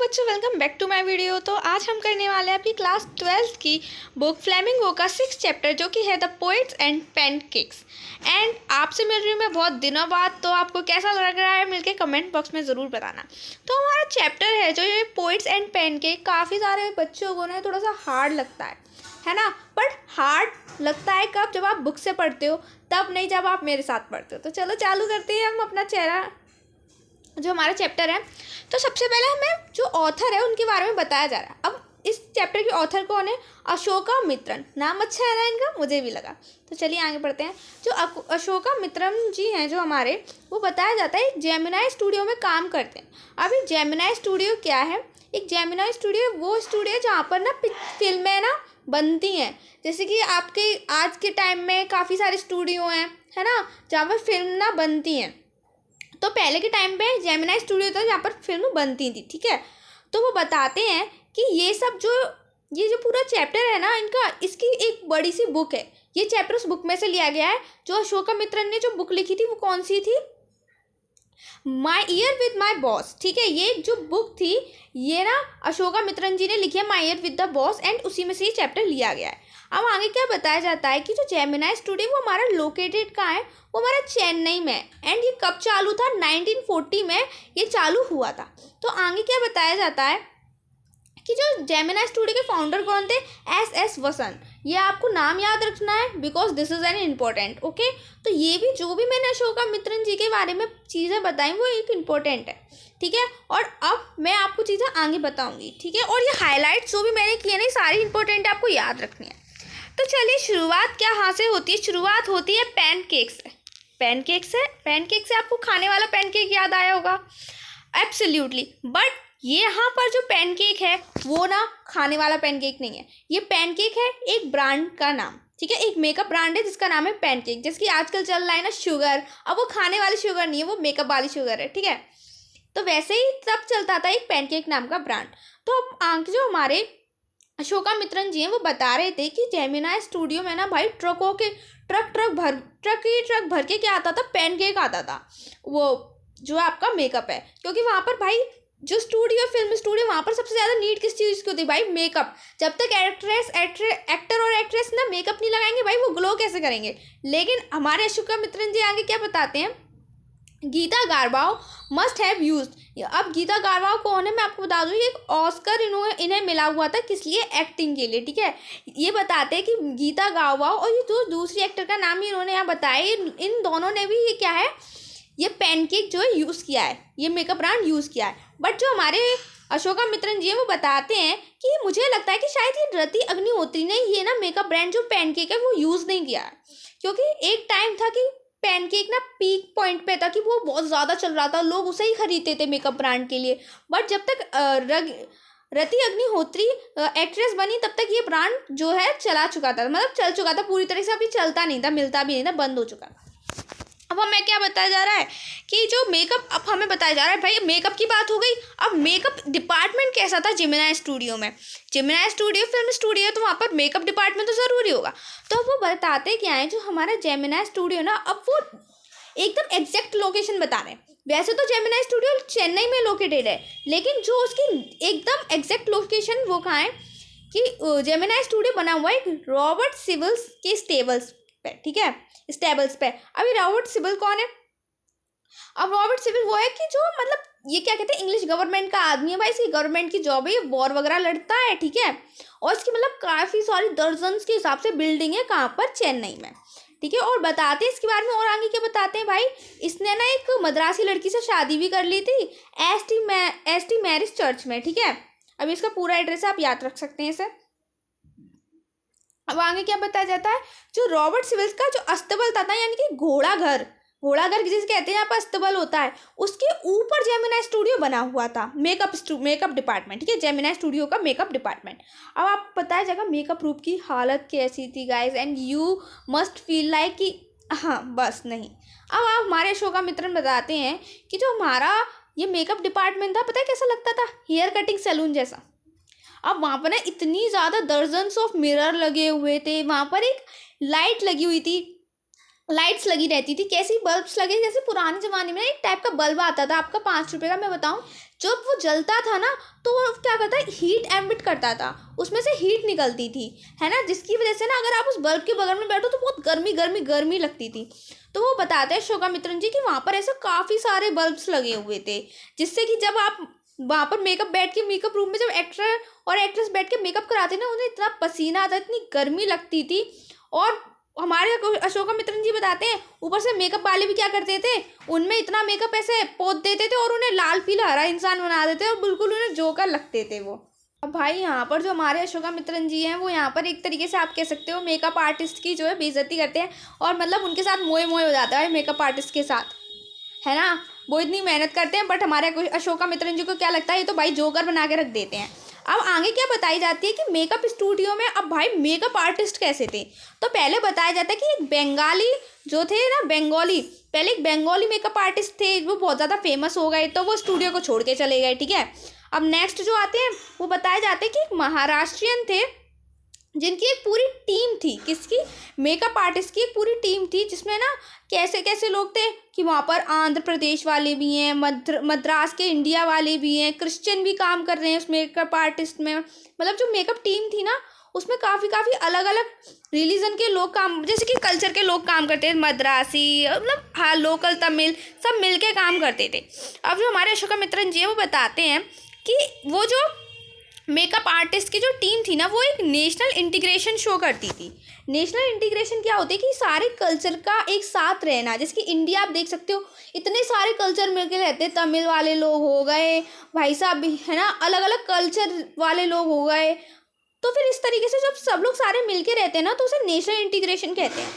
बच्चों, welcome back to my video. तो आज हम करने वाले हैं अपनी क्लास 12th की बुक फ्लेमिंगो का 6th चैप्टर, जो कि है the poets and pancakes. And आपसे मिल रही हूँ मैं बहुत दिनों बाद। तो आपको कैसा लग रहा है मिलके कमेंट बॉक्स में ज़रूर बताना। तो हमारा चैप्टर है जो ये पोएट्स एंड पैनकेक, काफ़ी सारे बच्चों को ना थोड़ा सा हार्ड लगता है ना। बट हार्ड लगता है कब? जब आप बुक से पढ़ते हो, तब नहीं जब आप मेरे साथ पढ़ते हो। तो चलो चालू करते हैं हम अपना जो हमारा चैप्टर है। तो सबसे पहले हमें जो ऑथर है उनके बारे में बताया जा रहा है। अब इस चैप्टर के ऑथर कौन है? अशोका मित्रन। नाम अच्छा है ना इनका, मुझे भी लगा। तो चलिए आगे बढ़ते हैं। जो अशोका मित्रन जी हैं जो हमारे, वो बताया जाता है एक जेमिनाई स्टूडियो में काम करते हैं। अब ये जेमिनाई स्टूडियो क्या है? एक जेमिनाई स्टूडियो वो स्टूडियो है जहाँ पर ना फिल्में ना बनती हैं। जैसे कि आपके आज के टाइम में काफ़ी सारे स्टूडियो हैं, है ना, जहाँ पर फिल्म ना बनती हैं। तो पहले के टाइम पे जेमिनाई स्टूडियो था जहाँ पर फिल्म बनती थी, ठीक है। तो वो बताते हैं कि ये जो पूरा चैप्टर है ना इनका, इसकी एक बड़ी सी बुक है। ये चैप्टर उस बुक में से लिया गया है। जो अशोका मित्रन ने जो बुक लिखी थी वो कौन सी थी? माई ईयर विद माई बॉस, ठीक है। ये जो बुक थी ये ना अशोका मित्रन जी ने लिखी है, my year with the boss, and उसी में से ये चैप्टर लिया गया है। अब आगे क्या बताया जाता है कि जो जेमिनाई स्टूडियो वो हमारा लोकेटेड कहाँ है? वो हमारा चेन्नई में। एंड ये कब चालू था? 1940 में ये चालू हुआ था। तो आगे क्या बताया जाता है कि जो जेमिनाई स्टूडियो के फाउंडर कौन थे? एस वसंत। ये आपको नाम याद रखना है, because this is an important, okay. तो ये भी जो भी मैंने अशोका मित्रन जी के बारे में चीज़ें बताई वो एक इम्पोर्टेंट है, ठीक है। और अब मैं आपको चीज़ें आगे बताऊंगी, ठीक है। और ये हाईलाइट्स जो भी मैंने किए ना सारी इंपॉर्टेंट है, आपको याद रखनी है। तो चलिए शुरुआत क्या यहाँ से होती है? शुरुआत होती है पैनकेक से। पैनकेक से आपको खाने वाला पैनकेक याद आया होगा, एब्सोल्युटली। बट ये यहाँ पर जो पैनकेक है वो ना खाने वाला पैनकेक नहीं है। ये पैनकेक है एक ब्रांड का नाम, ठीक है। एक मेकअप ब्रांड है जिसका नाम है पैनकेक। जैसे कि आजकल चल रहा है ना शुगर, अब वो खाने वाली शुगर नहीं है, वो मेकअप वाली शुगर है, ठीक है। तो वैसे ही तब चलता था एक पैनकेक नाम का ब्रांड। तो अब आगे जो हमारे अशोका मित्रन जी हैं वो बता रहे थे कि जेमिनाई स्टूडियो में ना भाई ट्रक भर के क्या आता था? पैनकेक आता था, वो जो आपका मेकअप है। क्योंकि वहाँ पर भाई जो फिल्म स्टूडियो, वहाँ पर सबसे ज़्यादा नीड किस चीज़ की होती है भाई? मेकअप। जब तक एक्टर और एक्ट्रेस ना मेकअप नहीं लगाएंगे भाई, वो ग्लो कैसे करेंगे? लेकिन हमारे अशोका मित्रन जी आगे क्या बताते हैं? गीता गारवाओ मस्ट हैव यूज्ड। अब गीता गारवाओ कौन है मैं आपको बता दूँ, ये एक ऑस्कर इन्हें मिला हुआ था, किस लिए? एक्टिंग के लिए, ठीक है। ये बताते हैं कि गीता गारवाओ और ये जो दूसरी एक्टर का नाम ही इन्होंने यहाँ बताया, इन दोनों ने भी ये क्या है, ये पैनकेक जो है यूज़ किया है, ये मेकअप ब्रांड यूज़ किया है। बट जो हमारे अशोका मित्रन जी हैं वो बताते हैं कि मुझे लगता है कि शायद ये रति अग्निहोत्री ने ये ना मेकअप ब्रांड जो पैनकेक है वो यूज़ नहीं किया है। क्योंकि एक टाइम था कि पैनकेक ना पीक पॉइंट पे था कि वो बहुत ज़्यादा चल रहा था, लोग उसे ही खरीदते थे मेकअप ब्रांड के लिए। बट जब तक रति अग्निहोत्री एक्ट्रेस बनी तब तक ये ब्रांड जो है चला चुका था, मतलब चल चुका था पूरी तरह से। अभी चलता नहीं था, मिलता भी नहीं था, बंद हो चुका था। अब हमें क्या बताया जा रहा है कि जो मेकअप, अब हमें बताया जा रहा है भाई मेकअप की बात हो गई। अब मेकअप डिपार्टमेंट कैसा था जेमिनाई स्टूडियो में? जेमिनाई स्टूडियो फिल्म स्टूडियो है तो वहाँ पर मेकअप डिपार्टमेंट तो ज़रूरी होगा। तो अब वो बताते क्या है, जो हमारा जेमिनाई स्टूडियो ना, अब वो एकदम एग्जैक्ट लोकेशन बता रहे हैं। वैसे तो जेमिनाई स्टूडियो चेन्नई में लोकेटेड है, लेकिन जो उसकी एकदम एग्जैक्ट लोकेशन वो कहाँ है कि जेमिनाई स्टूडियो बना हुआ है रॉबर्ट सिविल्स के स्टेबल्स पे, ठीक है, स्टेबल्स पे। अभी रॉबर्ट सिविल कौन है? अब रॉबर्ट सिविल वो है कि जो मतलब ये क्या कहते हैं, इंग्लिश गवर्नमेंट का आदमी है भाई, इसकी गवर्नमेंट की जॉब है, ये वॉर वगैरह लड़ता है, ठीक है। और इसकी मतलब काफ़ी सारी दर्जन्स के हिसाब से बिल्डिंग है, कहाँ पर? चेन्नई में, ठीक है। और बताते हैं इसके बारे में, और आगे क्या बताते हैं भाई, इसने ना एक मद्रासी लड़की से शादी भी कर ली थी, एस टी मैरिज चर्च में, ठीक है। अब इसका पूरा एड्रेस आप याद रख सकते हैं इसे। अब आगे क्या बताया जाता है, जो रॉबर्ट सिविल्स का जो अस्तबल था ना, यानी कि घोड़ा घर जिसे कहते हैं यहाँ पर अस्तबल होता है, उसके ऊपर जेमिनाई स्टूडियो बना हुआ था, मेकअप डिपार्टमेंट, ठीक है। जेमिनाई स्टूडियो का मेकअप डिपार्टमेंट। अब आप बताया जाएगा मेकअप रूप की हालत कैसी थी guys, and you must feel like कि हाँ बस नहीं। अब आप हमारे अशोका मित्रन बताते हैं कि जो हमारा ये मेकअप डिपार्टमेंट था, पता है कैसा लगता था? हेयर कटिंग सैलून जैसा। अब वहाँ पर ना इतनी ज़्यादा दर्जन्स ऑफ मिरर लगे हुए थे, वहाँ पर एक लाइट लगी हुई थी, लाइट्स लगी रहती थी। कैसी? बल्ब्स लगे, जैसे पुराने ज़माने में एक टाइप का बल्ब आता था आपका 5 रुपये का, मैं बताऊँ जब वो जलता था ना तो वो क्या करता है, हीट एमिट करता था, उसमें से हीट निकलती थी, है ना, जिसकी वजह से ना अगर आप उस बल्ब के बगल में बैठो तो बहुत गर्मी गर्मी गर्मी लगती थी। तो वो बताते हैं अशोकामित्रन जी कि वहाँ पर ऐसे काफ़ी सारे बल्ब्स लगे हुए थे, जिससे कि जब आप वहाँ पर मेकअप रूम में जब एक्टर और एक्ट्रेस बैठ के मेकअप कराते ना, उन्हें इतना पसीना आता, इतनी गर्मी लगती थी। और हमारे अशोकामित्रन जी बताते हैं ऊपर से मेकअप वाले भी क्या करते थे, उनमें इतना मेकअप ऐसे पोत देते थे और उन्हें लाल पीला हरा इंसान बना देते और बिल्कुल उन्हें जोकर लगते थे वो। अब भाई यहाँ पर जो हमारे अशोकामित्रन जी हैं वो यहाँ पर एक तरीके से आप कह सकते हो मेकअप आर्टिस्ट की जो है बेइज्जती करते हैं, और मतलब उनके साथ मोए मोए हो जाता है मेकअप आर्टिस्ट के साथ, है ना। वो इतनी मेहनत करते हैं बट हमारे अशोकामित्रन जी को क्या लगता है, ये तो भाई जोकर बना के रख देते हैं। अब आगे क्या बताई जाती है कि मेकअप स्टूडियो में अब भाई मेकअप आर्टिस्ट कैसे थे। तो पहले बताया जाता है कि एक बंगाली जो थे ना, पहले एक बंगाली मेकअप आर्टिस्ट थे, वो बहुत ज़्यादा फेमस हो गए तो वो स्टूडियो को छोड़ के चले गए, ठीक है। अब नेक्स्ट जो आते हैं वो बताए जाते हैं कि एक महाराष्ट्रियन थे जिनकी एक पूरी टीम थी, किसकी, मेकअप आर्टिस्ट की एक पूरी टीम थी, जिसमें ना कैसे कैसे लोग थे कि वहाँ पर आंध्र प्रदेश वाले भी हैं, मद्रास के इंडिया वाले भी हैं, क्रिश्चियन भी काम कर रहे हैं उस मेकअप आर्टिस्ट में। मतलब जो मेकअप टीम थी ना उसमें काफ़ी अलग अलग रिलीजन के लोग काम, जैसे कि कल्चर के लोग काम करते थे, मद्रासी मतलब हाँ लोकल तमिल सब मिल के काम करते थे। अब जो हमारे अशोकामित्रन जी हैं वो बताते हैं कि वो जो मेकअप आर्टिस्ट की जो टीम थी ना वो एक नेशनल इंटीग्रेशन शो करती थी। नेशनल इंटीग्रेशन क्या होती है कि सारे कल्चर का एक साथ रहना, जैसे कि इंडिया आप देख सकते हो इतने सारे कल्चर मिलके रहते हैं, तमिल वाले लोग हो गए भाई साहब भी, है ना, अलग अलग कल्चर वाले लोग हो गए। तो फिर इस तरीके से जब सब लोग सारे मिलके रहते हैं ना तो उसे नेशनल इंटीग्रेशन कहते हैं।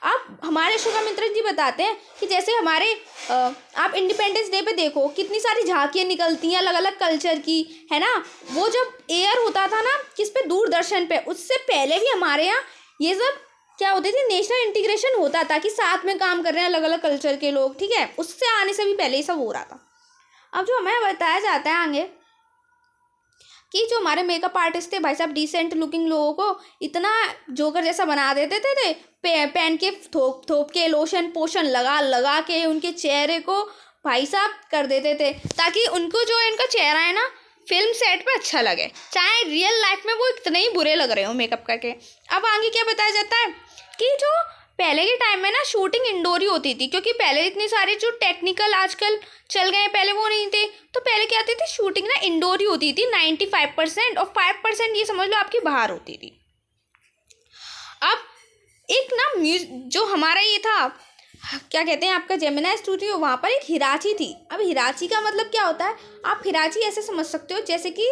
अब हमारे अशोकामित्रन जी बताते हैं कि जैसे हमारे आप इंडिपेंडेंस डे पे देखो कितनी सारी झांकियाँ निकलती हैं अलग अलग कल्चर की, है ना। वो जब एयर होता था ना किस पे, दूरदर्शन पे, उससे पहले भी हमारे यहाँ ये सब क्या होते थे, नेशनल इंटीग्रेशन होता था कि साथ में काम कर रहे हैं अलग अलग कल्चर के लोग, ठीक है। उससे आने से भी पहले ये सब हो रहा था। अब जो हमें बताया जाता है आगे कि जो हमारे मेकअप आर्टिस्ट थे भाई साहब डिसेंट लुकिंग लोगों को इतना जोकर जैसा बना देते थे, पहन के थोप के लोशन पोशन लगा लगा के उनके चेहरे को भाई साहब कर देते थे, ताकि उनको जो इनका चेहरा है ना फिल्म सेट पे अच्छा लगे, चाहे रियल लाइफ में वो इतने ही बुरे लग रहे हो मेकअप करके। अब आगे क्या बताया जाता है कि जो पहले के टाइम में ना शूटिंग इंडोर ही होती थी, क्योंकि पहले इतनी सारी जो टेक्निकल आजकल चल गए पहले वो नहीं थे। तो पहले क्या होती थी, शूटिंग ना इंडोर ही होती थी 95%, और 5% ये समझ लो आपकी बाहर होती थी। अब एक ना जो हमारा ये था क्या कहते हैं आपका जेमिनी स्टूडियो, वहाँ पर एक हिराची थी। अब हिराची का मतलब क्या होता है, आप हिराची ऐसे समझ सकते हो जैसे कि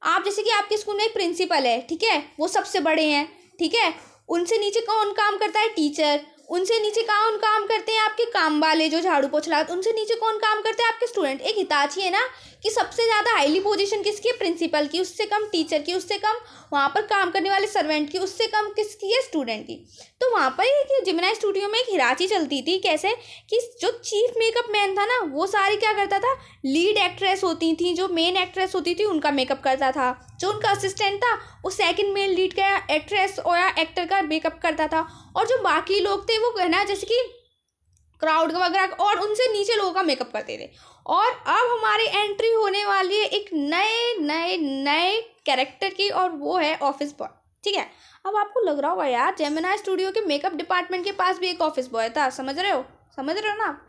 आपके स्कूल में एक प्रिंसिपल है, ठीक है, वो सबसे बड़े हैं, ठीक है। उनसे नीचे कौन काम करता है, टीचर। उनसे नीचे कौन काम करते हैं, आपके काम वाले जो झाड़ू पोछा, उनसे नीचे कौन काम करते हैं, आपके स्टूडेंट। एक हिताची है ना कि सबसे ज़्यादा हाईली पोजीशन किसकी है, प्रिंसिपल की, उससे कम टीचर की, उससे कम वहाँ पर काम करने वाले सर्वेंट की, उससे कम किसकी है, स्टूडेंट की। तो वहाँ पर एक जेमिनी स्टूडियो में एक हिराची चलती थी, कैसे कि जो चीफ मेकअप मैन था ना वो सारी क्या करता था, लीड एक्ट्रेस होती थी, जो मेन एक्ट्रेस होती थी उनका मेकअप करता था। जो उनका असिस्टेंट था वो सेकंड मेन लीड का एक्ट्रेस और या एक्टर का मेकअप करता था। और जो बाकी लोग थे वो कहना जैसे कि क्राउड वगैरह, और उनसे नीचे लोगों का मेकअप करते थे। और अब हमारी एंट्री होने वाली है एक नए नए नए कैरेक्टर की, और वो है ऑफिस बॉय, ठीक है। अब आपको लग रहा होगा यार जेमिनी स्टूडियो के मेकअप डिपार्टमेंट के पास भी एक ऑफिस बॉय था, समझ रहे हो ना आप।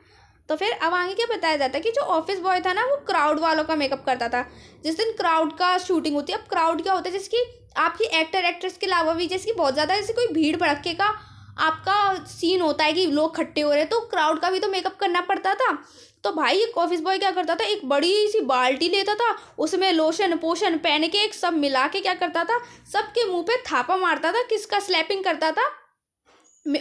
तो फिर अब आगे क्या बताया जाता है कि जो ऑफिस बॉय था ना वो क्राउड वालों का मेकअप करता था। जिस दिन क्राउड का शूटिंग होती है, अब क्राउड क्या होता है, जैसे कि आपकी एक्टर एक्ट्रेस के अलावा भी जैसे कि बहुत ज़्यादा जैसे कोई भीड़ भड़के का आपका सीन होता है कि लोग इकट्ठे हो रहे हैं, तो क्राउड का भी तो मेकअप करना पड़ता था। तो भाई एक ऑफिस बॉय क्या करता था, एक बड़ी सी बाल्टी लेता था, उसमें लोशन पोशन पहन के एक सब मिला के क्या करता था, सबके मुंह पे थापा मारता था, किसका स्लैपिंग करता था,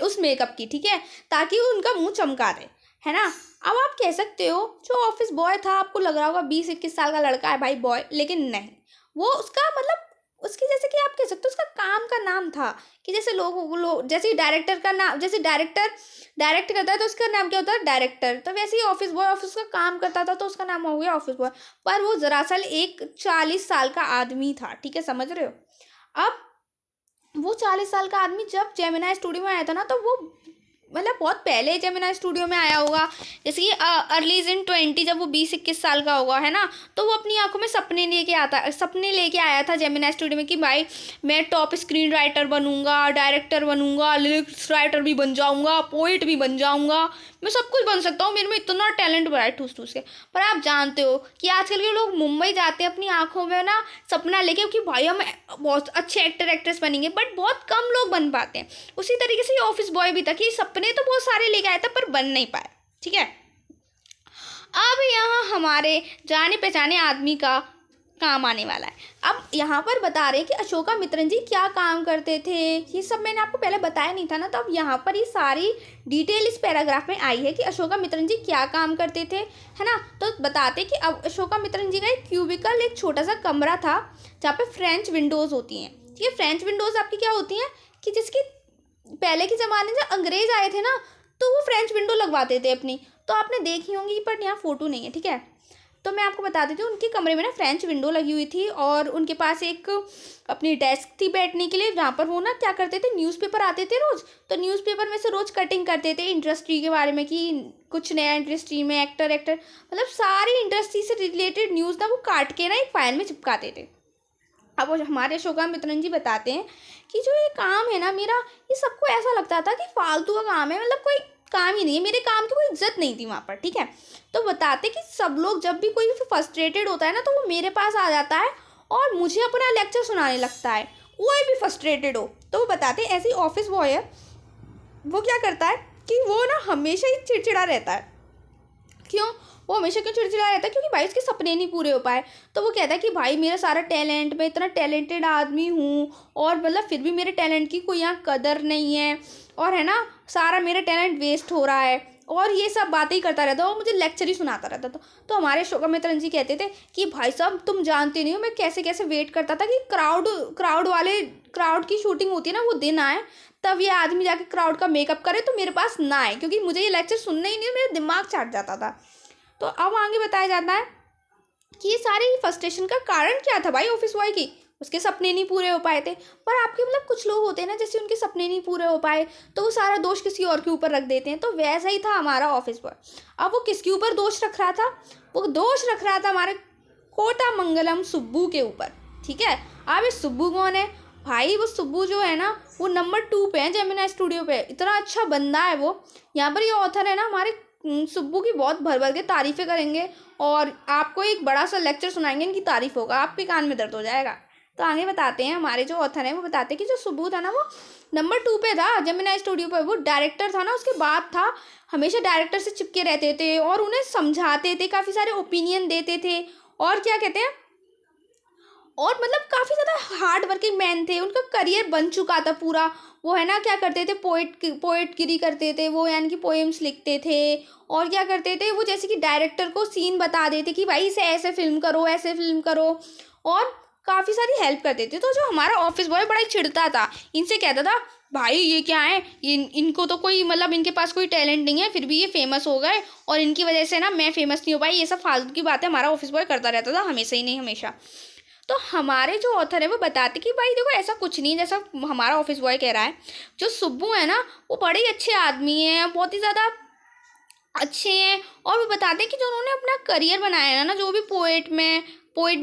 उस मेकअप की, ठीक है, ताकि उनका मुंह चमका दे, है ना। अब आप कह सकते हो जो ऑफिस बॉय था, आपको लग रहा होगा 20-21 साल का लड़का है भाई बॉय, लेकिन नहीं, वो उसका मतलब उसकी जैसे कि आप कह सकते हो उसका काम का नाम था कि जैसे लोग जैसे डायरेक्टर का नाम, जैसे डायरेक्टर डायरेक्ट करता है तो उसका नाम क्या होता है, डायरेक्टर। तो वैसे ही ऑफिस बॉय ऑफिस का काम करता था तो उसका नाम हो गया ऑफिस बॉय। पर वो दरअसल एक 40 साल का आदमी था, ठीक है, समझ रहे हो। अब वो 40 साल का आदमी जब जेमिनी स्टूडियो में आया था ना तो वो मतलब बहुत पहले जेमिनी स्टूडियो में आया होगा, जैसे कि अर्ली इन 20, जब वो 20-21 साल का होगा, है ना, तो वो अपनी आंखों में सपने लेके आया था जेमिनी स्टूडियो में कि भाई मैं टॉप स्क्रीन राइटर बनूंगा, डायरेक्टर बनूंगा, लिरिक्स राइटर भी बन जाऊंगा, पोइट भी बन जाऊंगा, मैं सब कुछ बन सकता हूँ, मेरे में इतना टैलेंट भरा है ठूस ठूस के। पर आप जानते हो कि आजकल के लोग मुंबई जाते हैं अपनी आंखों में ना सपना लेके कि भाई हम बहुत अच्छे एक्टर एक्ट्रेस बनेंगे, बट बहुत कम लोग बन पाते हैं। उसी तरीके से ये ऑफिस बॉय भी था कि सपने तो बहुत सारे लेके आया था पर बन नहीं पाया। ठीक है, अब यहाँ हमारे जाने पहचाने आदमी का काम आने वाला है। अब यहाँ पर बता रहे कि अशोका मित्रन जी क्या काम करते थे, ये सब मैंने आपको पहले बताया नहीं था ना, तो अब यहाँ पर ये सारी डिटेल इस पैराग्राफ में आई है कि अशोका मित्रन जी क्या काम करते थे, है ना। तो बताते कि अब अशोका मित्रन जी का एक क्यूबिकल, एक छोटा सा कमरा था जहाँ पे फ्रेंच विंडोज़ होती हैं। ठीक है, फ्रेंच विंडोज़ आपकी क्या होती हैं कि जिसकी पहले के ज़माने में जब अंग्रेज़ आए थे ना, तो वो फ्रेंच विंडो लगवाते थे अपनी, तो आपने देखी होंगी, पर यहाँ फ़ोटो नहीं है। ठीक है, तो मैं आपको बता देती हूँ, उनके कमरे में ना फ्रेंच विंडो लगी हुई थी और उनके पास एक अपनी डेस्क थी बैठने के लिए, जहाँ पर वो ना क्या करते थे, न्यूज़पेपर आते थे रोज़, तो न्यूज़पेपर में से रोज़ कटिंग करते थे इंडस्ट्री के बारे में कि कुछ नया इंडस्ट्री में एक्टर मतलब सारी इंडस्ट्री से रिलेटेड न्यूज़ ना वो काट के ना एक फाइल में चिपकाते थे। अब वो हमारे अशोका मित्रन जी बताते हैं कि जो ये काम है ना मेरा, ये सबको ऐसा लगता था कि फालतू का काम है, मतलब कोई काम ही नहीं है, मेरे काम की कोई इज्जत नहीं थी वहाँ पर। ठीक है, तो बताते कि सब लोग जब भी कोई फ्रस्ट्रेटेड होता है ना, तो वो मेरे पास आ जाता है और मुझे अपना लेक्चर सुनाने लगता है, कोई भी फ्रस्ट्रेटेड हो। तो वो बताते ऐसे ही ऑफिस बॉय है, वो क्या करता है कि वो ना हमेशा ही चिड़चिड़ा रहता है। क्यों? वो हमेशा क्यों चिड़चिड़ा रहता है? क्योंकि भाई उसके सपने नहीं पूरे हो पाए। तो वो कहता है कि भाई मेरा सारा टैलेंट, मैं इतना टैलेंटेड आदमी हूँ और मतलब फिर भी मेरे टैलेंट की कोई यहाँ कदर नहीं है, और है ना सारा मेरा टैलेंट वेस्ट हो रहा है, और ये सब बातें ही करता रहता है, वो मुझे लेक्चर ही सुनाता रहता था। तो हमारे अशोका मित्रन जी कहते थे कि भाई साहब तुम जानते नहीं हो मैं कैसे कैसे वेट करता था कि क्राउड की शूटिंग होती है ना, वो दिन आए, तब ये आदमी जाके क्राउड का मेकअप करे तो मेरे पास ना आए, क्योंकि मुझे ये लेक्चर सुनना ही नहीं, मेरा दिमाग चाट जाता था। तो अब आगे बताया जाता है कि ये सारे फ्रस्ट्रेशन का कारण क्या था भाई ऑफिस बॉय की, उसके सपने नहीं पूरे हो पाए थे। पर आपके मतलब कुछ लोग होते हैं ना, जैसे उनके सपने नहीं पूरे हो पाए तो वो सारा दोष किसी और के ऊपर रख देते हैं, तो वैसा ही था हमारा ऑफिस बॉय। अब वो किसके ऊपर दोष रख रहा था? वो दोष रख रहा था हमारे कोटा मंगलम सुब्बू के ऊपर। ठीक है, अब ये सुब्बू कौन है भाई? वो सुब्बू जो है ना, वो नंबर 2 पे है जेमिनी स्टूडियो पे, इतना अच्छा बंदा है वो। यहाँ पर ये ऑथर है ना हमारे सुब्बू की बहुत भर भर के तारीफ़ें करेंगे और आपको एक बड़ा सा लेक्चर सुनाएंगे, इनकी तारीफ़ होगा, आपके कान में दर्द हो जाएगा। तो आगे बताते हैं, हमारे जो ऑथर हैं वो बताते हैं कि जो सुब्बू था ना, वो नंबर 2 पे था जेमिनी स्टूडियो पर। वो डायरेक्टर था ना, उसके बाद था, हमेशा डायरेक्टर से चिपके रहते थे और उन्हें समझाते थे, काफ़ी सारे ओपिनियन देते थे, और क्या कहते हैं, और मतलब काफ़ी ज़्यादा हार्ड वर्किंग मैन थे, उनका करियर बन चुका था पूरा। वो है ना क्या करते थे, पोएटगिरी करते थे वो, यानी कि पोएम्स लिखते थे, और क्या करते थे वो, जैसे कि डायरेक्टर को सीन बता देते कि भाई इसे ऐसे फिल्म करो, ऐसे फिल्म करो, और काफ़ी सारी हेल्प करते थे। तो जो हमारा ऑफिस बॉय बड़ा ही चिढ़ता था, इनसे कहता था भाई ये क्या है, इनको तो कोई मतलब इनके पास कोई टैलेंट नहीं है, फिर भी ये फेमस हो गए और इनकी वजह से ना मैं फेमस नहीं हो पाई, ये सब फालतू की बातें हमारा ऑफिस बॉय करता रहता था, हमेशा ही नहीं हमेशा। तो हमारे जो ऑथर है वो बताते कि भाई देखो ऐसा कुछ नहीं, जैसा हमारा ऑफिस बॉय कह रहा है, जो सुब्बू है ना वो बड़े ही अच्छे आदमी हैं, बहुत ही ज़्यादा अच्छे हैं। और वो बताते हैं कि जो उन्होंने अपना करियर बनाया है ना, जो भी पोइट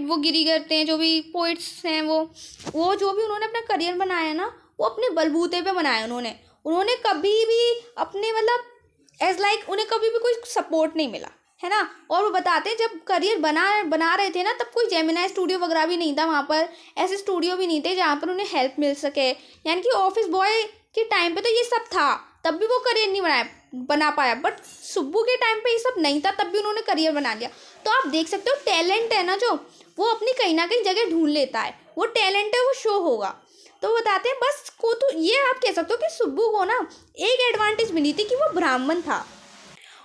वो गिरी करते हैं, जो भी पोइट्स हैं वो जो भी उन्होंने अपना करियर बनाया है ना, वो अपने बलबूते पे बनाया उन्होंने कभी भी अपने मतलब उन्हें कभी भी कोई सपोर्ट नहीं मिला, है ना। और वो बताते हैं जब करियर बना रहे थे ना, तब कोई जेमिनी स्टूडियो वगैरह भी नहीं था वहाँ पर, ऐसे स्टूडियो भी नहीं थे जहाँ पर उन्हें हेल्प मिल सके। यानी कि ऑफिस बॉय के टाइम पे तो ये सब था, तब भी वो करियर नहीं बना पाया, बट सुब्बू के टाइम पे ये सब नहीं था, तब भी उन्होंने करियर बना लिया। तो आप देख सकते हो टैलेंट है ना, जो वो अपनी कहीं ना कहीं जगह ढूंढ लेता है, वो टैलेंट है वो शो होगा। तो बताते हैं बस को, तो ये आप कह सकते हो कि सुब्बू को ना एक एडवांटेज मिली थी कि वो ब्राह्मण था,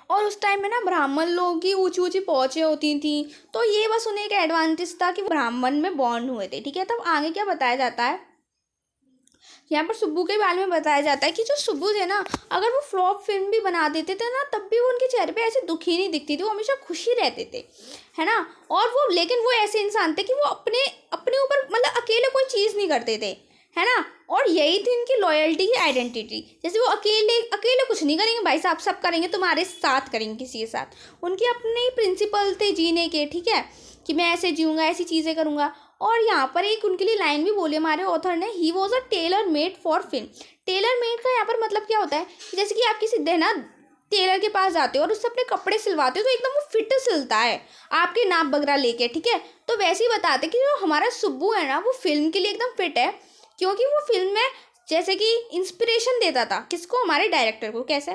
और उस टाइम में ना ब्राह्मण लोगों की ऊंची ऊंची पहुँचें होती थी, तो ये बस उन्हें एक एडवांटेज था कि वो ब्राह्मण में बॉर्न हुए थे। ठीक है, तब आगे क्या बताया जाता है, यहाँ पर सुब्बू के बारे में बताया जाता है कि जो सुब्बू थे ना, अगर वो फ्लॉप फिल्म भी बना देते थे ना, तब भी वो उनके चेहरे पे ऐसे दुखी नहीं दिखती थी, वो हमेशा खुशी रहते थे, है ना। और वो लेकिन वो ऐसे इंसान थे कि वो अपने ऊपर मतलब अकेले कोई चीज़ नहीं करते थे, है ना। और यही थी इनकी लॉयल्टी की आइडेंटिटी। जैसे वो अकेले अकेले कुछ नहीं करेंगे भाई साहब, सब करेंगे तुम्हारे साथ, करेंगे किसी के साथ। उनके अपने ही प्रिंसिपल थे जीने के, ठीक है, कि मैं ऐसे जीऊँगा, ऐसी चीज़ें करूँगा। और यहाँ पर एक उनके लिए लाइन भी बोली हमारे ऑथर ने, he was a tailor made for film. Tailor made का यहाँ पर मतलब क्या होता है कि जैसे कि आप किसी ना टेलर के पास जाते हो और उससे अपने कपड़े सिलवाते हो तो एकदम वो फिट सिलता है आपके नाप वगैरह लेके, ठीक है। तो वैसे ही बताते कि जो हमारा सुब्बू है ना वो फिल्म के लिए एकदम फिट है, क्योंकि वो फिल्म में जैसे कि इंस्पिरेशन देता था किसको, हमारे डायरेक्टर को। कैसे,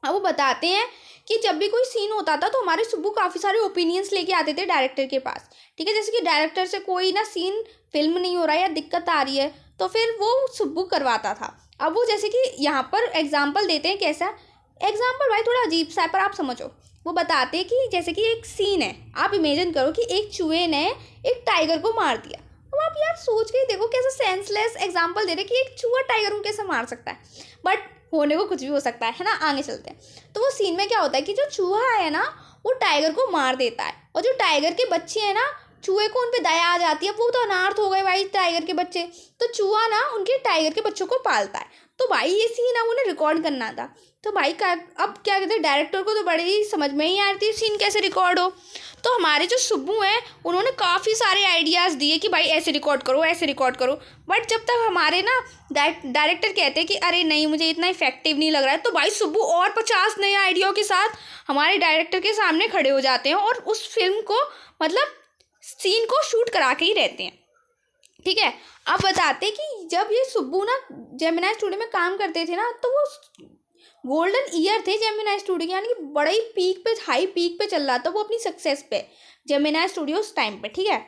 अब वो बताते हैं कि जब भी कोई सीन होता था तो हमारे सुब्बू काफ़ी सारे ओपिनियंस लेके आते थे डायरेक्टर के पास, ठीक है। जैसे कि डायरेक्टर से कोई ना सीन फिल्म नहीं हो रहा है या दिक्कत आ रही है तो फिर वो सुब्बू करवाता था। अब वो जैसे कि यहाँ पर एग्जाम्पल देते हैं, कैसा एग्जाम्पल भाई थोड़ा अजीब सा है पर आप समझो। वो बताते हैं कि जैसे कि एक सीन है, आप इमेजिन करो कि एक चूहे ने एक टाइगर को मार दिया। अब आप यार सोच के ही देखो कैसा सेंसलेस एग्जाम्पल दे रहे कि एक चूहा टाइगर को कैसे मार सकता है, बट होने को कुछ भी हो सकता है ना। आगे चलते हैं तो वो सीन में क्या होता है कि जो चूहा है ना वो टाइगर को मार देता है, और जो टाइगर के बच्चे हैं ना चूहे को उन पे दया आ जाती है। वो तो अनाथ हो गए भाई टाइगर के बच्चे, तो चूहा ना उनके टाइगर के बच्चों को पालता है। तो भाई ये सीन अब उन्हें रिकॉर्ड करना था, तो भाई का अब क्या कहते हैं, डायरेक्टर को तो बड़ी ही समझ में ही आ रही थी सीन कैसे रिकॉर्ड हो। तो हमारे जो सुब्बू हैं उन्होंने काफ़ी सारे आइडियाज़ दिए कि भाई ऐसे रिकॉर्ड करो, ऐसे रिकॉर्ड करो। बट जब तक हमारे ना डायरेक्टर कहते हैं कि अरे नहीं मुझे इतना इफेक्टिव नहीं लग रहा है, तो भाई सुब्बू और 50 नए आइडियाओं के साथ हमारे डायरेक्टर के सामने खड़े हो जाते हैं और उस फिल्म को मतलब सीन को शूट करा के ही रहते हैं, ठीक है। अब बताते कि जब ये सुब्बू ना जेमिनी स्टूडियो में काम करते थे ना तो वो गोल्डन ईयर थे जेमिनी स्टूडियो, यानी कि बड़े ही पीक पे, हाई पीक पे चल रहा था वो अपनी सक्सेस पे जेमिनी स्टूडियो उस टाइम पे, ठीक है।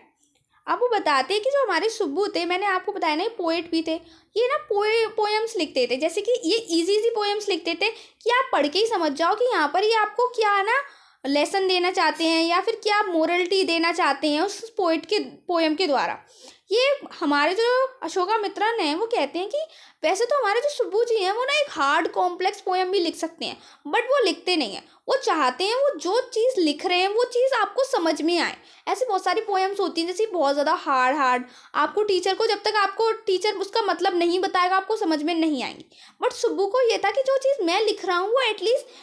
अब वो बताते हैं कि जो हमारे सुब्बू थे, मैंने आपको बताया ना ये पोएट भी थे, ये ना पोएम्स लिखते थे। जैसे कि ये इजी इजी पोएम्स लिखते थे कि आप पढ़ के ही समझ जाओ कि यहाँ पर ये आपको क्या ना लेसन देना चाहते हैं या फिर क्या मोरलिटी देना चाहते हैं उस पोएट के पोएम के द्वारा। ये हमारे जो अशोका मित्रन हैं वो कहते हैं कि वैसे तो हमारे जो सुब्बू जी हैं वो ना एक हार्ड कॉम्प्लेक्स पोएम भी लिख सकते हैं, बट वो लिखते नहीं हैं। वो चाहते हैं वो जो चीज़ लिख रहे हैं वो चीज़ आपको समझ में आए। ऐसी बहुत सारी पोएम्स होती हैं जैसे बहुत ज़्यादा हार्ड आपको टीचर को, जब तक आपको टीचर उसका मतलब नहीं बताएगा आपको समझ में नहीं आएंगी। बट सुब्बू को ये था कि जो चीज़ मैं लिख रहा हूँ वो एटलीस्ट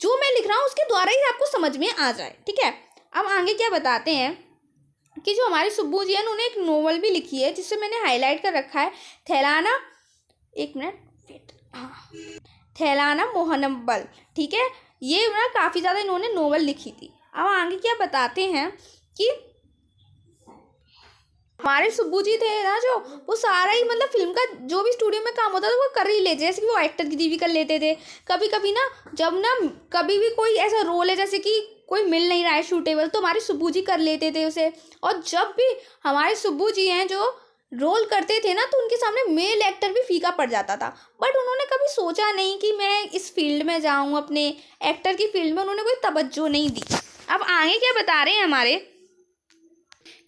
जो मैं लिख रहा हूँ उसके द्वारा ही आपको समझ में आ जाए, ठीक है। अब आगे क्या बताते हैं कि जो हमारे सुब्बू जी हैं उन्होंने एक नोवेल भी लिखी है जिससे मैंने हाईलाइट कर रखा है, थैलाना, एक मिनट वेट, हाँ, थैलाना मोहनम्बल, ठीक है। ये ना काफ़ी ज़्यादा इन्होंने नोवेल लिखी थी। अब आगे क्या बताते हैं कि हमारे सुब्बू जी थे ना जो वो सारा ही मतलब फिल्म का जो भी स्टूडियो में काम होता था वो कर ही लेते, जैसे कि वो एक्टर की भी कर लेते थे। कभी कभी ना जब ना कभी भी कोई ऐसा रोल है जैसे कि कोई मिल नहीं रहा है शूटेबल तो हमारे सुब्बू जी कर लेते थे उसे। और जब भी हमारे सुब्बू जी हैं जो रोल करते थे ना तो उनके सामने मेल एक्टर भी फीका पड़ जाता था। बट उन्होंने कभी सोचा नहीं कि मैं इस फील्ड में जाऊँ, अपने एक्टर की फील्ड में उन्होंने कोई तवज्जो नहीं दी। अब आगे क्या बता रहे हैं हमारे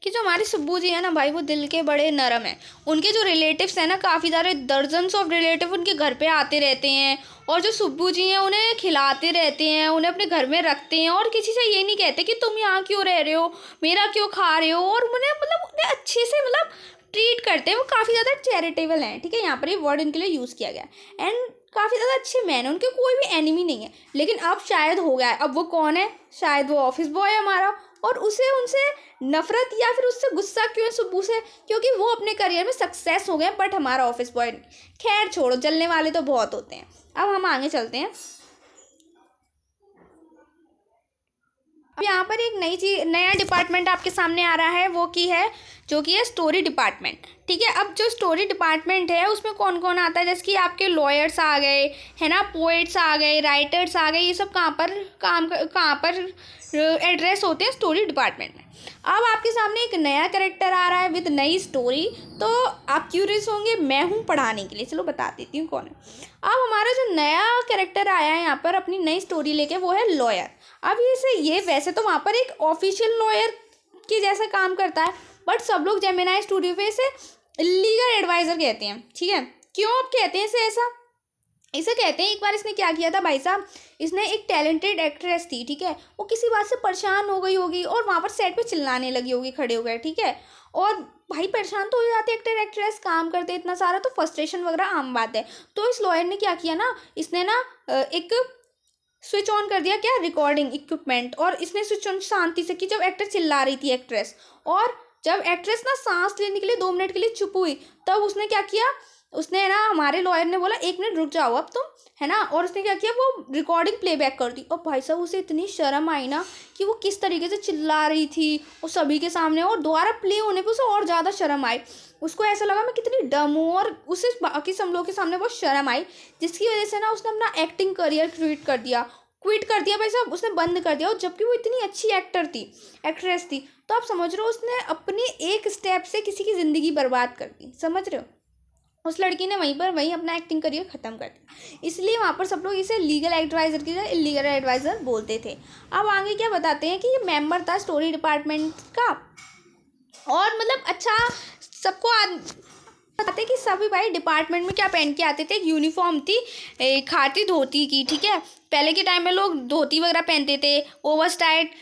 कि जो हमारे सुब्बू जी हैं ना भाई वो दिल के बड़े नरम हैं। उनके जो रिलेटिव्स हैं ना काफ़ी सारे दर्जन्स ऑफ रिलेटिव उनके घर पे आते रहते हैं, और जो सुब्बू जी हैं उन्हें खिलाते रहते हैं, उन्हें अपने घर में रखते हैं और किसी से ये नहीं कहते कि तुम यहाँ क्यों रह रहे हो, मेरा क्यों खा रहे हो, और उन्हें मतलब उन्हें अच्छे से मतलब ट्रीट करते हैं। वो काफ़ी ज़्यादा चैरिटेबल हैं, ठीक है। यहाँ पर ये वर्ड इनके लिए यूज़ किया गया एंड काफ़ी ज़्यादा अच्छे मैन हैं, उनके कोई भी एनिमी नहीं है। लेकिन अब शायद हो गया है, अब वो कौन है, शायद वो ऑफिस बॉय है हमारा, और उसे उनसे नफरत या फिर उससे गुस्सा क्यों है सुब्बू से, क्योंकि वो अपने करियर में सक्सेस हो गए बट हमारा ऑफिस बॉय नहीं। खैर छोड़ो, जलने वाले तो बहुत होते हैं। अब हम आगे चलते हैं। अब यहाँ पर एक नई चीज, नया डिपार्टमेंट आपके सामने आ रहा है, वो की है जो कि है स्टोरी डिपार्टमेंट, ठीक है। अब जो स्टोरी डिपार्टमेंट है उसमें कौन कौन आता है, जैसे कि आपके लॉयर्स आ गए है ना, पोएट्स आ गए, राइटर्स आ गए, ये सब कहाँ पर एड्रेस होते हैं स्टोरी डिपार्टमेंट में। अब आपके सामने एक नया कैरेक्टर आ रहा है विद नई स्टोरी, तो आप क्यूरियस होंगे, मैं हूँ पढ़ाने के लिए, चलो बता देती हूँ कौन है। अब हमारा जो नया कैरेक्टर आया है यहाँ पर अपनी नई स्टोरी लेके वो है लॉयर। अब ये वैसे तो वहाँ पर एक ऑफिशियल लॉयर के जैसा काम करता है, बट सब लोग जेमिनी स्टूडियो पे इसे लीगल एडवाइज़र कहते हैं, ठीक है। क्यों अब कहते हैं इसे ऐसा, इसे कहते हैं, एक बार इसने क्या किया था भाई साहब, इसने एक टैलेंटेड एक्ट्रेस थी, ठीक है, वो किसी बात से परेशान हो गई होगी और वहाँ पर सेट पे चिल्लाने लगी होगी खड़े हो गए, ठीक है, और भाई परेशान तो हो जाते एक्टर एक्ट्रेस, काम करते इतना सारा तो फ्रस्ट्रेशन वगैरह आम बात है। तो इस लॉयर ने क्या किया ना, इसने ना एक स्विच ऑन कर दिया, क्या, रिकॉर्डिंग इक्विपमेंट, और इसने स्विच ऑन शांति से की जब एक्टर चिल्ला रही थी एक्ट्रेस, और जब एक्ट्रेस ना सांस लेने के लिए 2 मिनट के लिए चुप हुई, तब उसने क्या किया, उसने ना, हमारे लॉयर ने बोला 1 मिनट रुक जाओ अब तुम, है ना, और उसने क्या किया, वो रिकॉर्डिंग प्लेबैक कर दी, और भाई साहब उसे इतनी शर्म आई ना कि वो किस तरीके से चिल्ला रही थी वो सभी के सामने, और दोबारा प्ले होने पे उसे और ज़्यादा शर्म आई, उसको ऐसा लगा मैं कितनी डम हूँ, और उसे बाकी सब लोगों के सामने बहुत शर्म आई, जिसकी वजह से ना उसने अपना एक्टिंग करियर क्विट कर दिया भाई साहब, उसने बंद कर दिया, और जबकि वो इतनी अच्छी एक्ट्रेस थी, तो आप समझ रहे हो उसने अपनी एक स्टेप से किसी की ज़िंदगी बर्बाद कर दी, समझ रहे हो, उस लड़की ने वहीं अपना एक्टिंग करियर ख़त्म कर दिया, इसलिए वहाँ पर सब लोग इसे लीगल एडवाइज़र की जगह इलीगल एडवाइज़र बोलते थे। अब आगे क्या बताते हैं कि ये मेंबर था स्टोरी डिपार्टमेंट का, और मतलब अच्छा सबको बताते कि सभी भाई डिपार्टमेंट में क्या पहन के आते थे, एक यूनिफॉर्म थी, खाकी धोती की, ठीक है, पहले के टाइम में लोग धोती वगैरह पहनते थे, ओवर टाइट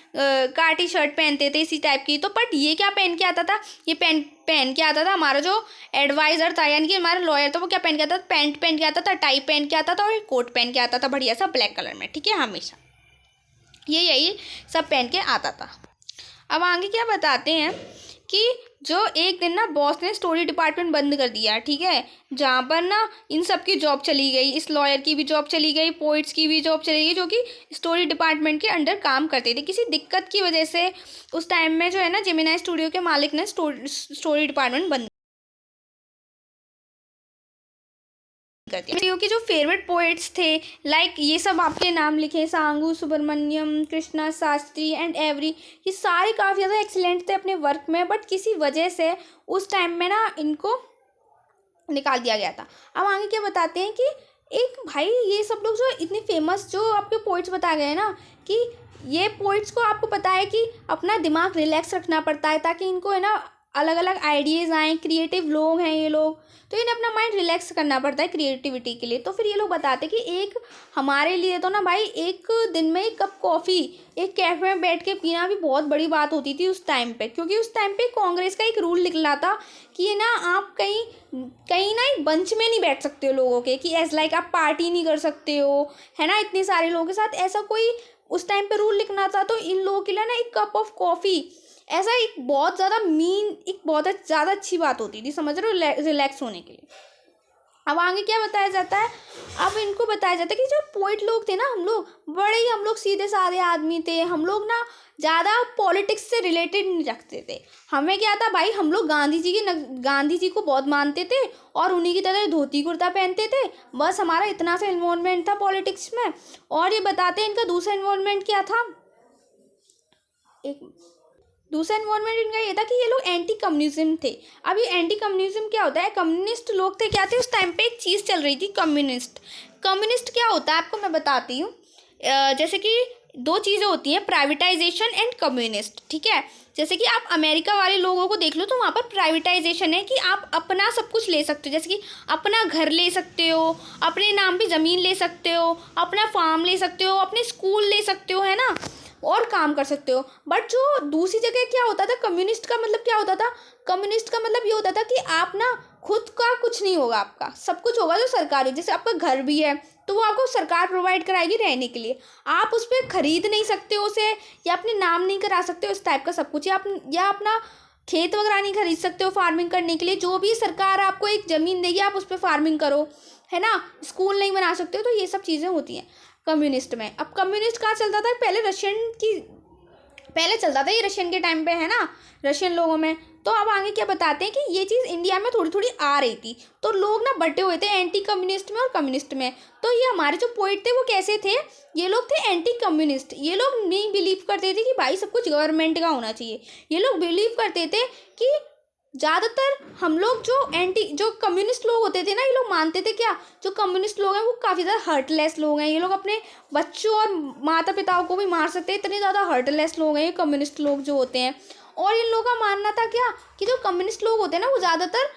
काटी शर्ट पहनते थे इसी टाइप की, तो बट ये क्या पहन के आता था, ये पहन के आता था, हमारा जो एडवाइज़र था यानी कि हमारा लॉयर था, वो क्या पहन के आता था, पैंट पहन के आता था, टाई पहन के आता था, और कोट पहन के आता था बढ़िया सा ब्लैक कलर में, ठीक है, हमेशा यही सब पहन के आता था। अब आगे क्या बताते हैं कि जो एक दिन ना बॉस ने स्टोरी डिपार्टमेंट बंद कर दिया, ठीक है, जहाँ पर ना इन सब की जॉब चली गई, इस लॉयर की भी जॉब चली गई, पोइट्स की भी जॉब चली गई, जो कि स्टोरी डिपार्टमेंट के अंडर काम करते थे, किसी दिक्कत की वजह से उस टाइम में जो है ना जेमिनी स्टूडियो के मालिक ने स्टोरी डिपार्टमेंट बंद कर दिया। वीडियो के जो फेवरेट पोइट्स थे, लाइक ये सब आपके नाम लिखे, सांगू सुब्रमण्यम, कृष्णा शास्त्री एंड एवरी, ये सारे काफ़ी ज़्यादा एक्सीलेंट थे अपने वर्क में, बट किसी वजह से उस टाइम में ना इनको निकाल दिया गया था। अब आगे क्या बताते हैं कि एक भाई ये सब लोग जो इतने फेमस जो आपके पोइट्स बताए गए हैं ना, कि ये पोइट्स को आपको पता है कि अपना दिमाग रिलैक्स रखना पड़ता है ताकि इनको है ना अलग अलग आइडियाज़ आएँ, क्रिएटिव लोग हैं ये लोग, तो इन्हें अपना माइंड रिलैक्स करना पड़ता है क्रिएटिविटी के लिए। तो फिर ये लोग बताते हैं कि एक हमारे लिए तो ना भाई एक दिन में 1 कप कॉफ़ी एक कैफ़े में बैठ के पीना भी बहुत बड़ी बात होती थी उस टाइम पे, क्योंकि उस टाइम पे कांग्रेस का एक रूल निकला था कि ये ना आप कहीं कहीं ना एक बंच में नहीं बैठ सकते हो लोगों के, कि एज लाइक आप पार्टी नहीं कर सकते हो, है ना, इतने सारे लोगों के साथ, ऐसा कोई उस टाइम पे रूल लिखना था। तो इन लोगों के लिए ना 1 कप ऑफ कॉफ़ी ऐसा एक बहुत ज़्यादा अच्छी बात होती थी, समझ रहे हो, रिलैक्स होने के लिए। अब आगे क्या बताया जाता है, अब इनको बताया जाता है कि जो पोइट लोग थे ना, हम लोग सीधे साधे आदमी थे, हम लोग ना ज़्यादा पॉलिटिक्स से रिलेटेड नहीं रखते थे, हमें क्या था भाई, हम लोग गांधी जी को बहुत मानते थे और उन्हीं की तरह धोती कुर्ता पहनते थे, बस हमारा इतना सा इन्वॉल्वमेंट था पॉलिटिक्स में। और ये बताते हैं इनका दूसरा इन्वॉल्वमेंट क्या था, दूसरा इन्वॉल्वमेंट इनका ये था कि ये लोग एंटी कम्युनिज्म थे। अब ये एंटी कम्युनिज्म क्या होता है, कम्युनिस्ट लोग थे, क्या थे उस टाइम पे एक चीज़ चल रही थी, कम्युनिस्ट क्या होता है आपको मैं बताती हूँ। जैसे कि 2 चीज़ें होती हैं, प्राइवेटाइजेशन एंड कम्युनिस्ट, ठीक है, जैसे कि आप अमेरिका वाले लोगों को देख लो तो वहाँ पर प्राइवेटाइजेशन है कि आप अपना सब कुछ ले सकते हो, जैसे कि अपना घर ले सकते हो, अपने नाम पे ज़मीन ले सकते हो, अपना फार्म ले सकते हो, अपने स्कूल ले सकते हो, है ना, और काम कर सकते हो। बट जो दूसरी जगह क्या होता था, कम्युनिस्ट का मतलब क्या होता था, कम्युनिस्ट का मतलब ये होता था कि आप ना खुद का कुछ नहीं होगा, आपका सब कुछ होगा जो सरकारी, जैसे आपका घर भी है तो वो आपको सरकार प्रोवाइड कराएगी रहने के लिए, आप उस पर खरीद नहीं सकते हो उसे, या अपने नाम नहीं करा सकते हो इस टाइप का सब कुछ, या अपना खेत वगैरह नहीं खरीद सकते हो फार्मिंग करने के लिए, जो भी सरकार आपको एक ज़मीन देगी आप उस पर फार्मिंग करो, है ना, स्कूल नहीं बना सकते हो, तो ये सब चीज़ें होती हैं कम्युनिस्ट में। अब कम्युनिस्ट कहाँ चलता था, पहले चलता था ये रशियन के टाइम पे, है ना, रशियन लोगों में। तो अब आगे क्या बताते हैं कि ये चीज़ इंडिया में थोड़ी थोड़ी आ रही थी, तो लोग ना बटे हुए थे एंटी कम्युनिस्ट में और कम्युनिस्ट में। तो ये हमारे जो पोइट थे वो कैसे थे, ये लोग थे एंटी कम्युनिस्ट, ये लोग नहीं बिलीव करते थे कि भाई सब कुछ गवर्नमेंट का होना चाहिए, ये लोग बिलीव करते थे कि ज़्यादातर हम लोग जो कम्युनिस्ट लोग होते थे ना, ये लोग मानते थे क्या, जो कम्युनिस्ट लोग हैं वो काफ़ी ज़्यादा हर्टलेस लोग हैं, ये लोग अपने बच्चों और माता पिताओं को भी मार सकते हैं, इतने ज़्यादा हर्टलेस लोग हैं ये कम्युनिस्ट लोग जो होते हैं। और इन लोगों का मानना था क्या कि जो कम्युनिस्ट लोग होते हैं ना वो ज़्यादातर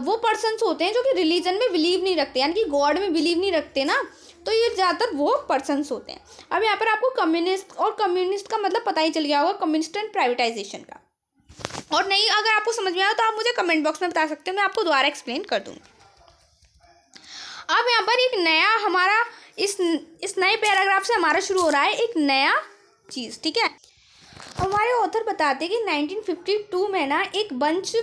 वो पर्सन्स होते हैं जो कि रिलीजन में बिलीव नहीं रखते, यानी कि गॉड में बिलीव नहीं रखते ना, तो ये ज़्यादातर वो पर्सन्स होते हैं। अब यहाँ पर आपको कम्युनिस्ट का मतलब पता ही चल गया होगा, कम्युनिस्ट एंड प्राइवेटाइजेशन का। और नहीं अगर आपको समझ में आया तो आप मुझे कमेंट बॉक्स में बता सकते हो, मैं आपको दोबारा एक्सप्लेन कर दूँगी। अब यहाँ पर एक नया हमारा इस नए पैराग्राफ से हमारा शुरू हो रहा है एक नया चीज़, ठीक है। हमारे ऑथर बताते हैं कि 1952 में ना एक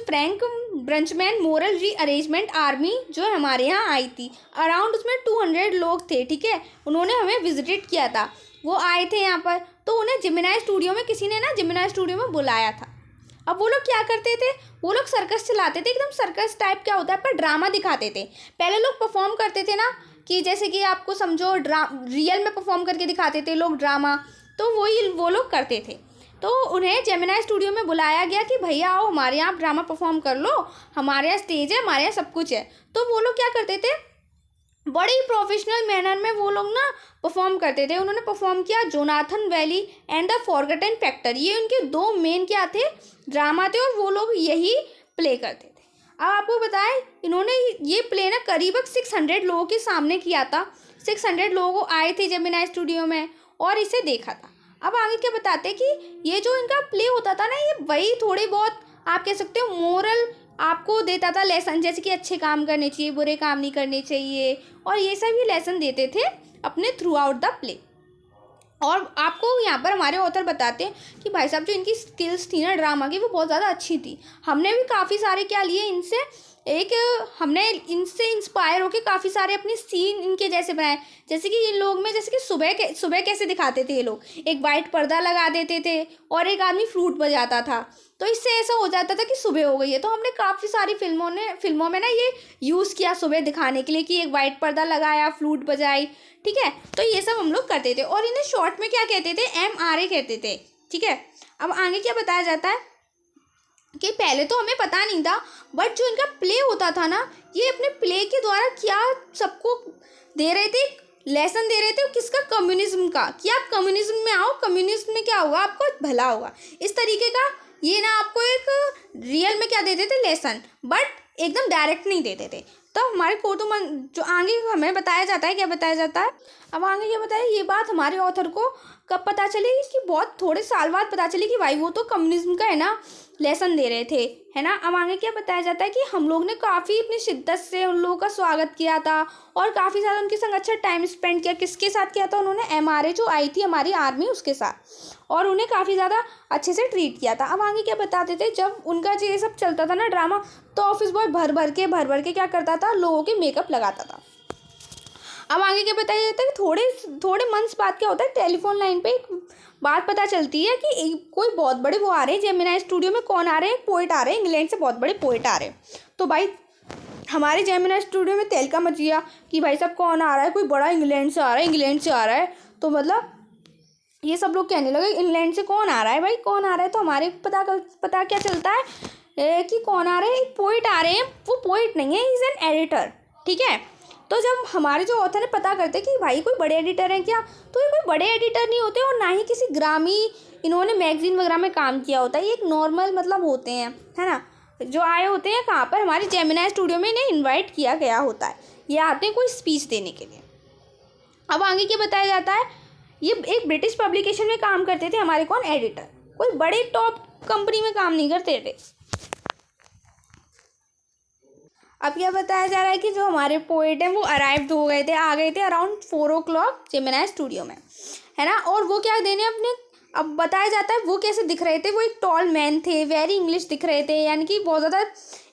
फ्रैंक ब्रंचमैन मोरल रीअरेंजमेंट आर्मी जो है हमारे यहाँ आई थी। अराउंड उसमें 200 लोग थे, ठीक है। उन्होंने हमें विजिट किया था, वो आए थे यहाँ पर, तो उन्हें जिमिनाई स्टूडियो में किसी ने ना जिमिनाई स्टूडियो में बुलाया था। अब वो लोग क्या करते थे, वो लोग सर्कस चलाते थे, एकदम सर्कस टाइप क्या होता है पर ड्रामा दिखाते थे। पहले लोग परफॉर्म करते थे ना कि जैसे कि आपको समझो रियल में परफॉर्म करके दिखाते थे लोग ड्रामा, तो वही वो लोग करते थे। तो उन्हें जेमिनाई स्टूडियो में बुलाया गया कि भैया आओ हमारे यहाँ ड्रामा परफॉर्म कर लो, हमारे यहाँ स्टेज है, हमारे यहाँ सब कुछ है। तो वो लोग क्या करते थे, बड़े ही प्रोफेशनल मैनर में वो लोग ना परफॉर्म करते थे। उन्होंने परफॉर्म किया Jonathan valley and the forgotten factor, ये उनके दो मेन क्या थे, ड्रामा थे, और वो लोग यही प्ले करते थे। अब आपको बताएं इन्होंने ये प्ले ना करीबन 600 लोगों के सामने किया था। 600 लोग आए थे जेमिनाई स्टूडियो में और इसे देखा था। अब आगे क्या बताते कि ये जो इनका प्ले होता था ना, ये वही थोड़ी बहुत आप कह सकते हो मोरल आपको देता था लेसन, जैसे कि अच्छे काम करने चाहिए, बुरे काम नहीं करने चाहिए, और ये सब ही लेसन देते थे अपने थ्रू आउट द प्ले। और आपको यहाँ पर हमारे ऑथर बताते हैं कि भाई साहब जो इनकी स्किल्स थी ना ड्रामा की वो बहुत ज़्यादा अच्छी थी। हमने भी काफ़ी सारे क्या लिए इनसे, हमने इनसे इंस्पायर होकर काफ़ी सारे अपने सीन इनके जैसे बनाए। जैसे कि इन लोग में जैसे कि सुबह कैसे दिखाते थे ये लोग, एक वाइट पर्दा लगा देते थे और एक आदमी फ्लूट बजाता था, तो इससे ऐसा हो जाता था कि सुबह हो गई है। तो हमने काफ़ी सारी फिल्मों में ना ये यूज़ किया सुबह दिखाने के लिए कि एक वाइट पर्दा लगाया, फ्लूट बजाई, ठीक है। तो ये सब हम लोग करते थे और इन्हें शॉर्ट में क्या कहते थे, MRA कहते थे, ठीक है। अब आगे क्या बताया जाता है कि पहले तो हमें पता नहीं था, बट जो इनका प्ले होता था ना, ये अपने प्ले के द्वारा क्या सबको दे रहे थे, लेसन दे रहे थे किसका, कम्युनिज्म का, कि आप कम्युनिज्म में आओ, कम्युनिज्म में क्या होगा आपको भला होगा, इस तरीके का। ये ना आपको एक रियल में क्या देते थे लेसन, बट एकदम डायरेक्ट नहीं देते थे। तो हमारे को तो जो आगे हमें बताया जाता है, क्या बताया जाता है, अब आगे क्या बताया, ये बात हमारे ऑथर को कब पता चली कि बहुत थोड़े साल बाद पता चली कि भाई वो तो कम्युनिज्म का है ना लेसन दे रहे थे, है ना। अब आगे क्या बताया जाता है कि हम लोग ने काफ़ी अपनी शिद्दत से उन लोगों का स्वागत किया था और काफ़ी ज़्यादा उनके संग अच्छा टाइम स्पेंड किया। किसके साथ किया था उन्होंने, MRA जो आई थी हमारी आर्मी उसके साथ, और उन्हें काफ़ी ज़्यादा अच्छे से ट्रीट किया था। अब आगे क्या बताते थे, जब उनका ये सब चलता था ना ड्रामा, तो ऑफिस बॉय भर भर के क्या करता था, लोगों के मेकअप लगाता था। अब आगे क्या बताया जाता है कि थोड़े मंथ्स बाद क्या होता है, टेलीफोन लाइन पे एक बात पता चलती है कि कोई बहुत बड़े वो आ रहे हैं जेमिनाई स्टूडियो में, कौन आ रहे हैं, पोइट आ रहे हैं, इंग्लैंड से बहुत बड़े पोइट आ रहे हैं। तो भाई हमारे जेमिनाई स्टूडियो में तहलका मच गया कि भाई साहब कौन आ रहा है, कोई बड़ा इंग्लैंड से आ रहा है, तो मतलब ये सब लोग कहने लगे इंग्लैंड से कौन आ रहा है, भाई कौन आ रहा है। तो हमारे पता क्या चलता है कि कौन आ रहे हैं, एक पोइट आ रहे हैं। वो पोइट नहीं है, इज़ एन एडिटर, ठीक है। तो जब हमारे जो ऑथर ने पता करते कि भाई कोई बड़े एडिटर हैं क्या, तो ये कोई बड़े एडिटर नहीं होते और ना ही किसी ग्रामी इन्होंने मैगजीन वगैरह में काम किया होता है। ये एक नॉर्मल मतलब होते हैं, है ना, जो आए होते हैं कहाँ पर, हमारे जेमिनाई स्टूडियो में इन्हें इन्वाइट किया गया होता है, ये आते हैं कोई स्पीच देने के लिए। अब आगे क्या बताया जाता है, ये एक ब्रिटिश पब्लिकेशन में काम करते थे हमारे कौन, एडिटर, कोई बड़े टॉप कंपनी में काम नहीं करते थे। अब क्या बताया जा रहा है कि जो हमारे पोएट हैं वो अराइव्ड हो गए थे, आ गए थे अराउंड 4 o'clock जेमिनाई स्टूडियो में, है ना। और वो क्या देने अपने, अब बताया जाता है वो कैसे दिख रहे थे, वो एक टॉल मैन थे, वेरी इंग्लिश दिख रहे थे, यानी कि बहुत ज़्यादा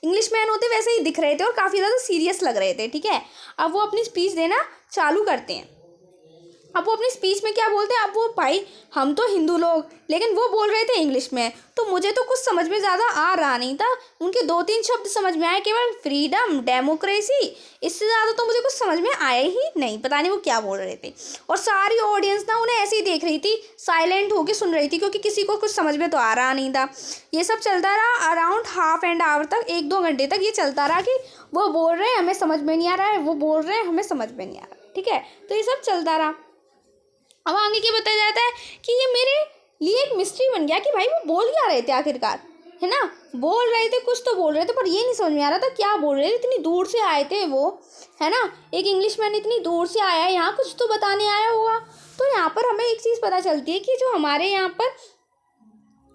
इंग्लिश मैन होते वैसे ही दिख रहे थे और काफ़ी ज़्यादा सीरियस लग रहे थे, ठीक है। अब वो अपनी स्पीच देना चालू करते हैं। अब वो अपनी स्पीच में क्या बोलते हैं, अब वो भाई हम तो हिंदू लोग, लेकिन वो बोल रहे थे इंग्लिश में, तो मुझे तो कुछ समझ में ज़्यादा आ रहा नहीं था। उनके 2-3 शब्द समझ में आए, केवल फ्रीडम, डेमोक्रेसी, इससे ज़्यादा तो मुझे कुछ समझ में आया ही नहीं, पता नहीं वो क्या बोल रहे थे। और सारी ऑडियंस ना उन्हें ऐसे ही देख रही थी, साइलेंट होकर सुन रही थी, क्योंकि किसी को कुछ समझ में तो आ रहा नहीं था। ये सब चलता रहा अराउंड हाफ एंड आवर तक, 1-2 घंटे तक ये चलता रहा कि वो बोल रहे हैं हमें समझ में नहीं आ रहा है, वो बोल रहे हैं हमें समझ में नहीं आ रहा, ठीक है। तो ये सब चलता रहा। अब आगे क्या बताया जाता है कि ये मेरे लिए एक मिस्ट्री बन गया कि भाई वो बोल क्या रहे थे आखिरकार, है ना। बोल रहे थे, कुछ तो बोल रहे थे, पर ये नहीं समझ में आ रहा था क्या बोल रहे थे। इतनी दूर से आए थे वो, है ना। एक इंग्लिशमैन इतनी दूर से आया है, यहाँ कुछ तो बताने आया होगा। तो यहाँ पर हमें एक चीज़ पता चलती है कि जो हमारे यहाँ पर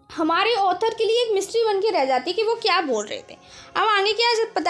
हमारे ऑथर के लिए एक मिस्ट्री बन के रह जाती है कि वो क्या बोल रहे थे। अब आगे क्या पता